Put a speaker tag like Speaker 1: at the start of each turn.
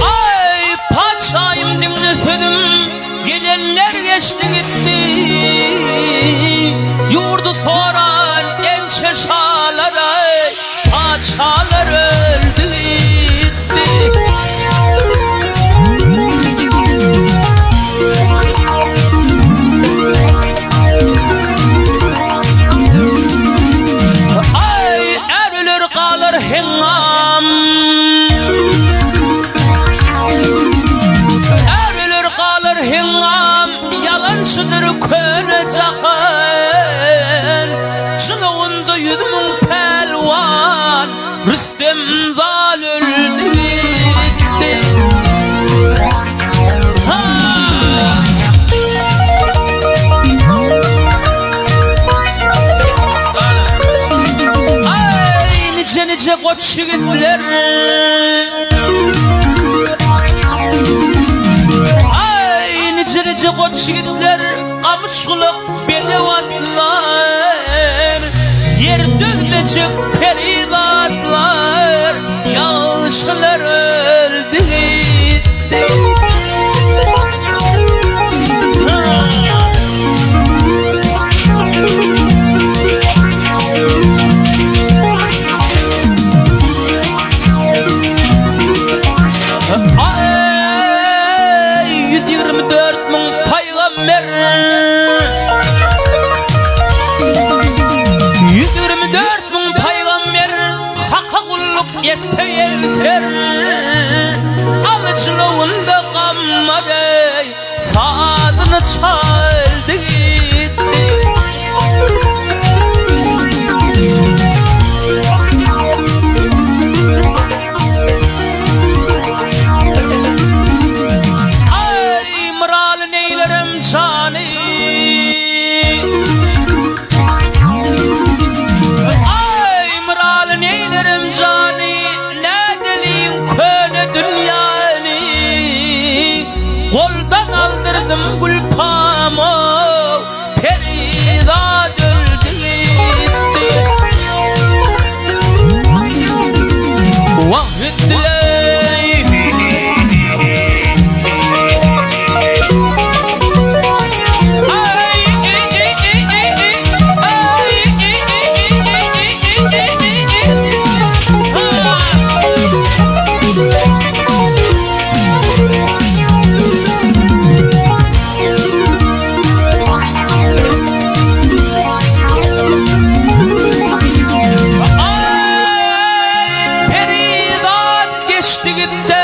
Speaker 1: Ay paçayım dinle sözüm, gelenler geçti gitti. Yurdu soran en çeşalara, paçalar öldü gitti. Ay erilir kalır hengam, erilir kalır hengam, yalancıdır könecekler. Çılığında yüzümün pelvan, Rüstem Zal öldü gitti. Nice koç yiğitler, ay nice koç yiğitler, kamışlık belevatlar, yer dönmeyecek perivatlar, yaşlılar öldü gitti. Ay 124 bin peygamber, 124 bin peygamber hakka kulluk etse yeter. Alıcılığında kalmadı, saadını çaldı gitti. Koldan aldırdım gülpamı, Ferida öldü gitti. Vahidley geçti gitti.